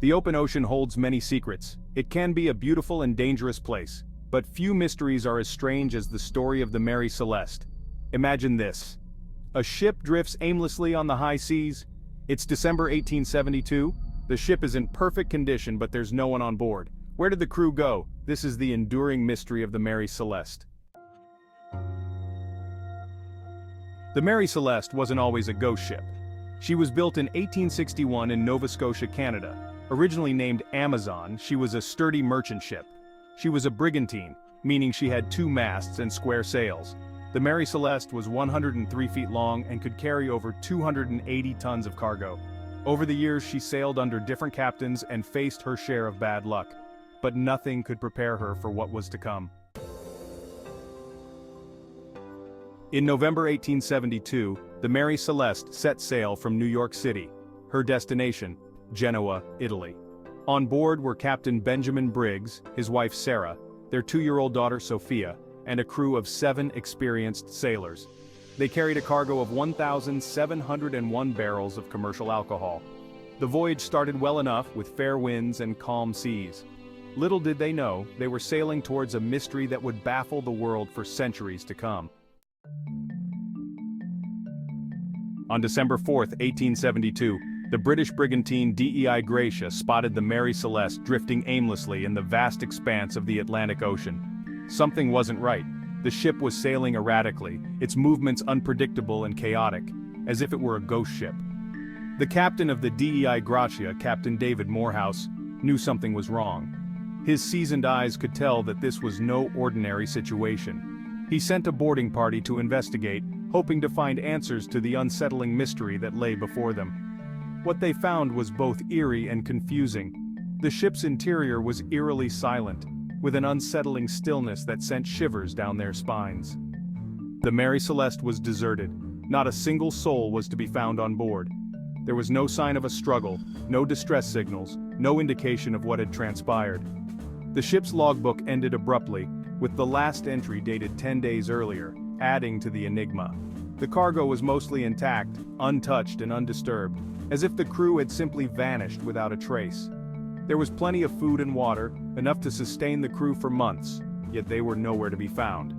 The open ocean holds many secrets. It can be a beautiful and dangerous place, but few mysteries are as strange as the story of the Mary Celeste. Imagine this. A ship drifts aimlessly on the high seas. It's December 1872. The ship is in perfect condition, but there's no one on board. Where did the crew go? This is the enduring mystery of the Mary Celeste. The Mary Celeste wasn't always a ghost ship. She was built in 1861 in Nova Scotia, Canada. Originally named Amazon, she was a sturdy merchant ship. She was a brigantine, meaning she had 2 masts and square sails. The Mary Celeste was 103 feet long and could carry over 280 tons of cargo. Over the years, she sailed under different captains and faced her share of bad luck. But nothing could prepare her for what was to come. In November 1872, the Mary Celeste set sail from New York City. Her destination, Genoa, Italy. On board were Captain Benjamin Briggs, his wife Sarah, their 2-year-old daughter Sophia, and a crew of 7 experienced sailors. They carried a cargo of 1,701 barrels of commercial alcohol. The voyage started well enough with fair winds and calm seas. Little did they know, they were sailing towards a mystery that would baffle the world for centuries to come. On December 4, 1872, the British brigantine DEI Gracia spotted the Mary Celeste drifting aimlessly in the vast expanse of the Atlantic Ocean. Something wasn't right. The ship was sailing erratically, its movements unpredictable and chaotic, as if it were a ghost ship. The captain of the DEI Gracia, Captain David Morehouse, knew something was wrong. His seasoned eyes could tell that this was no ordinary situation. He sent a boarding party to investigate, hoping to find answers to the unsettling mystery that lay before them. What they found was both eerie and confusing. The ship's interior was eerily silent, with an unsettling stillness that sent shivers down their spines. The Mary Celeste was deserted. Not a single soul was to be found on board. There was no sign of a struggle, no distress signals, no indication of what had transpired. The ship's logbook ended abruptly, with the last entry dated 10 days earlier, adding to the enigma. The cargo was mostly intact, untouched and undisturbed, as if the crew had simply vanished without a trace. There was plenty of food and water, enough to sustain the crew for months, yet they were nowhere to be found.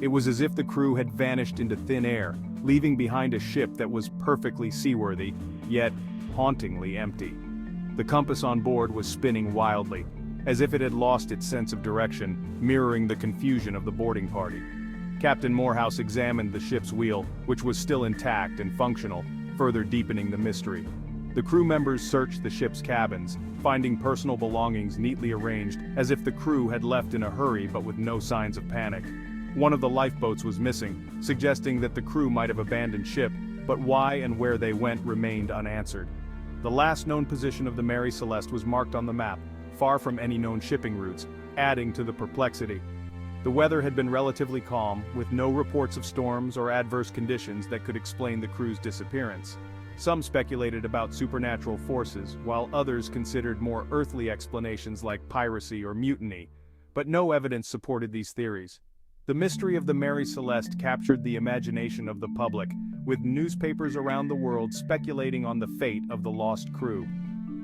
It was as if the crew had vanished into thin air, leaving behind a ship that was perfectly seaworthy, yet hauntingly empty. The compass on board was spinning wildly, as if it had lost its sense of direction, mirroring the confusion of the boarding party. Captain Morehouse examined the ship's wheel, which was still intact and functional, further deepening the mystery. The crew members searched the ship's cabins, finding personal belongings neatly arranged, as if the crew had left in a hurry but with no signs of panic. One of the lifeboats was missing, suggesting that the crew might have abandoned ship, but why and where they went remained unanswered. The last known position of the Mary Celeste was marked on the map, far from any known shipping routes, adding to the perplexity. The weather had been relatively calm, with no reports of storms or adverse conditions that could explain the crew's disappearance. Some speculated about supernatural forces, while others considered more earthly explanations like piracy or mutiny, but no evidence supported these theories. The mystery of the Mary Celeste captured the imagination of the public, with newspapers around the world speculating on the fate of the lost crew.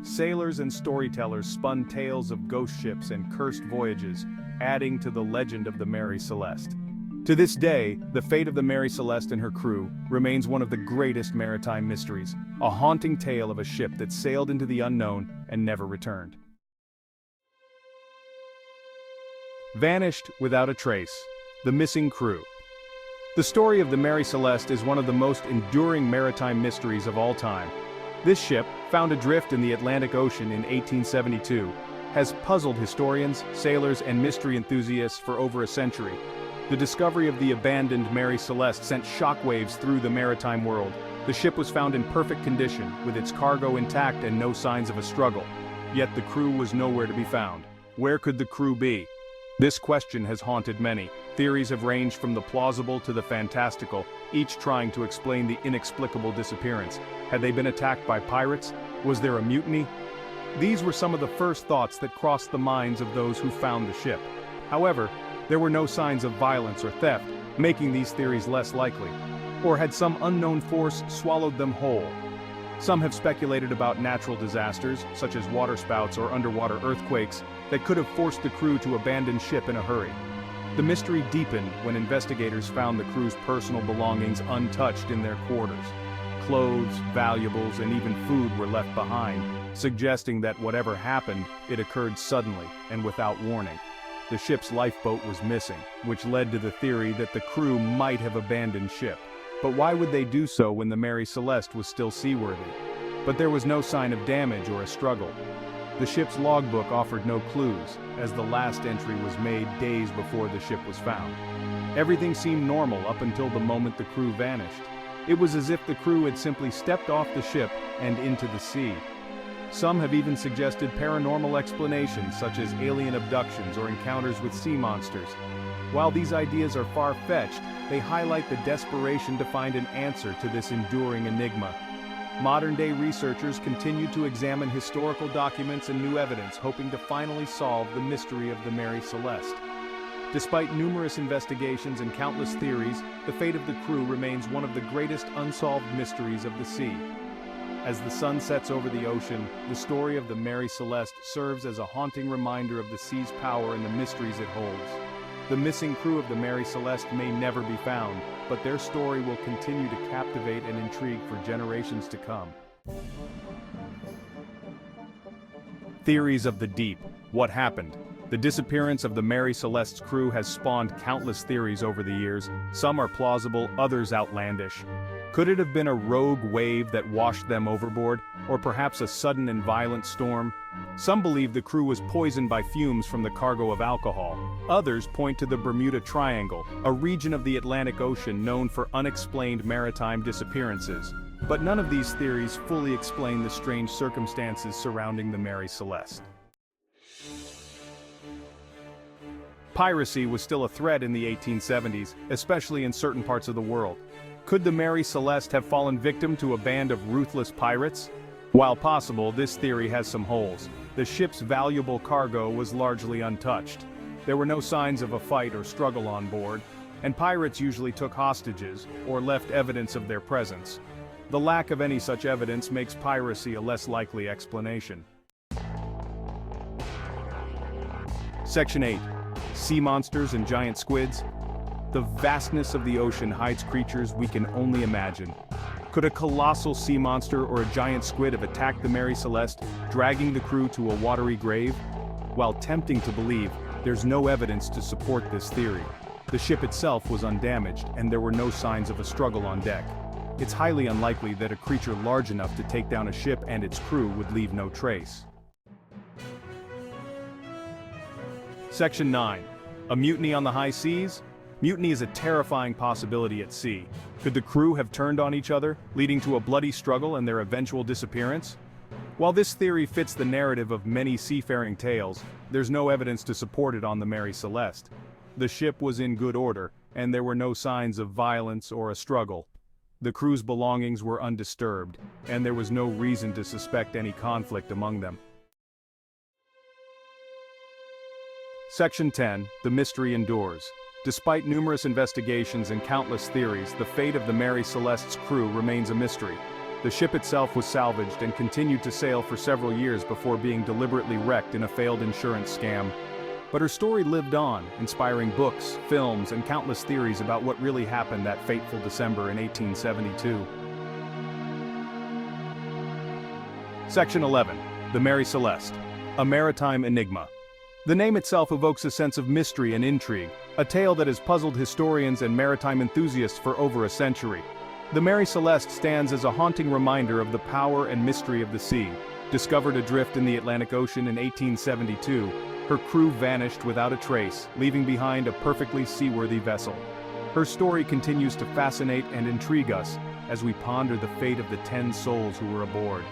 Sailors and storytellers spun tales of ghost ships and cursed voyages, adding to the legend of the Mary Celeste. To this day, the fate of the Mary Celeste and her crew remains one of the greatest maritime mysteries, a haunting tale of a ship that sailed into the unknown and never returned. Vanished without a trace. The missing crew. The story of the Mary Celeste is one of the most enduring maritime mysteries of all time. This ship, found adrift in the Atlantic Ocean in 1872, has puzzled historians, sailors, and mystery enthusiasts for over a century. The discovery of the abandoned Mary Celeste sent shockwaves through the maritime world. The ship was found in perfect condition, with its cargo intact and no signs of a struggle. Yet the crew was nowhere to be found. Where could the crew be? This question has haunted many. Theories have ranged from the plausible to the fantastical, each trying to explain the inexplicable disappearance. Had they been attacked by pirates? Was there a mutiny? These were some of the first thoughts that crossed the minds of those who found the ship. However, there were no signs of violence or theft, making these theories less likely. Or had some unknown force swallowed them whole? Some have speculated about natural disasters, such as waterspouts or underwater earthquakes, that could have forced the crew to abandon ship in a hurry. The mystery deepened when investigators found the crew's personal belongings untouched in their quarters. Clothes, valuables, and even food were left behind, suggesting that whatever happened, it occurred suddenly and without warning. The ship's lifeboat was missing, which led to the theory that the crew might have abandoned ship. But why would they do so when the Mary Celeste was still seaworthy? But there was no sign of damage or a struggle. The ship's logbook offered no clues, as the last entry was made days before the ship was found. Everything seemed normal up until the moment the crew vanished. It was as if the crew had simply stepped off the ship and into the sea. Some have even suggested paranormal explanations such as alien abductions or encounters with sea monsters. While these ideas are far-fetched, they highlight the desperation to find an answer to this enduring enigma. Modern-day researchers continue to examine historical documents and new evidence, hoping to finally solve the mystery of the Mary Celeste. Despite numerous investigations and countless theories, the fate of the crew remains one of the greatest unsolved mysteries of the sea. As the sun sets over the ocean, the story of the Mary Celeste serves as a haunting reminder of the sea's power and the mysteries it holds. The missing crew of the Mary Celeste may never be found, but their story will continue to captivate and intrigue for generations to come. Theories of the deep. What happened? The disappearance of the Mary Celeste's crew has spawned countless theories over the years. Some are plausible, others outlandish. Could it have been a rogue wave that washed them overboard, or perhaps a sudden and violent storm? Some believe the crew was poisoned by fumes from the cargo of alcohol. Others point to the Bermuda Triangle, a region of the Atlantic Ocean known for unexplained maritime disappearances. But none of these theories fully explain the strange circumstances surrounding the Mary Celeste. Piracy was still a threat in the 1870s, especially in certain parts of the world. Could the Mary Celeste have fallen victim to a band of ruthless pirates? While possible, this theory has some holes. The ship's valuable cargo was largely untouched. There were no signs of a fight or struggle on board, and pirates usually took hostages or left evidence of their presence. The lack of any such evidence makes piracy a less likely explanation. Section 8. Sea monsters and giant squids. The vastness of the ocean hides creatures we can only imagine. Could a colossal sea monster or a giant squid have attacked the Mary Celeste, dragging the crew to a watery grave? While tempting to believe, there's no evidence to support this theory. The ship itself was undamaged, and there were no signs of a struggle on deck. It's highly unlikely that a creature large enough to take down a ship and its crew would leave no trace. Section 9. A mutiny on the high seas? Mutiny is a terrifying possibility at sea. Could the crew have turned on each other, leading to a bloody struggle and their eventual disappearance? While this theory fits the narrative of many seafaring tales, there's no evidence to support it on the Mary Celeste. The ship was in good order, and there were no signs of violence or a struggle. The crew's belongings were undisturbed, and there was no reason to suspect any conflict among them. Section 10. The mystery endures. Despite numerous investigations and countless theories, the fate of the Mary Celeste's crew remains a mystery. The ship itself was salvaged and continued to sail for several years before being deliberately wrecked in a failed insurance scam. But her story lived on, inspiring books, films, and countless theories about what really happened that fateful December in 1872. Section 11. The Mary Celeste. A maritime enigma. The name itself evokes a sense of mystery and intrigue, a tale that has puzzled historians and maritime enthusiasts for over a century. The Mary Celeste stands as a haunting reminder of the power and mystery of the sea. Discovered adrift in the Atlantic Ocean in 1872, her crew vanished without a trace, leaving behind a perfectly seaworthy vessel. Her story continues to fascinate and intrigue us as we ponder the fate of the 10 souls who were aboard.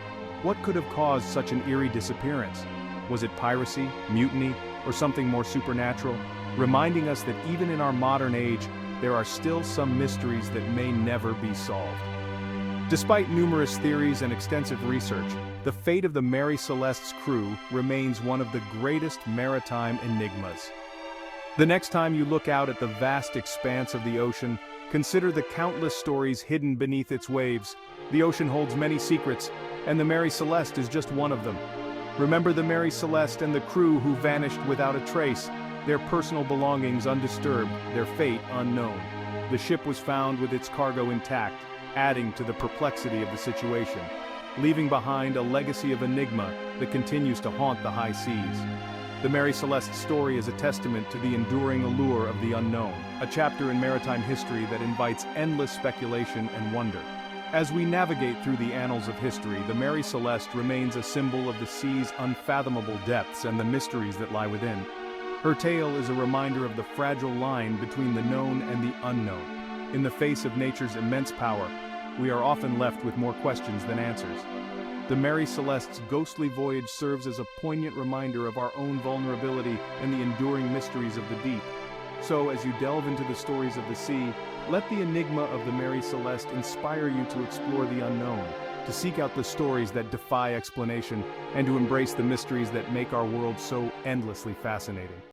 What could have caused such an eerie disappearance? Was it piracy, mutiny, or something more supernatural? Reminding us that even in our modern age, there are still some mysteries that may never be solved. Despite numerous theories and extensive research, the fate of the Mary Celeste's crew remains one of the greatest maritime enigmas. The next time you look out at the vast expanse of the ocean, consider the countless stories hidden beneath its waves. The ocean holds many secrets, and the Mary Celeste is just one of them. Remember the Mary Celeste and the crew who vanished without a trace, their personal belongings undisturbed, their fate unknown. The ship was found with its cargo intact, adding to the perplexity of the situation, leaving behind a legacy of enigma that continues to haunt the high seas. The Mary Celeste's story is a testament to the enduring allure of the unknown, a chapter in maritime history that invites endless speculation and wonder. As we navigate through the annals of history, the Mary Celeste remains a symbol of the sea's unfathomable depths and the mysteries that lie within. Her tale is a reminder of the fragile line between the known and the unknown. In the face of nature's immense power, we are often left with more questions than answers. The Mary Celeste's ghostly voyage serves as a poignant reminder of our own vulnerability and the enduring mysteries of the deep. So, as you delve into the stories of the sea, let the enigma of the Mary Celeste inspire you to explore the unknown, to seek out the stories that defy explanation, and to embrace the mysteries that make our world so endlessly fascinating.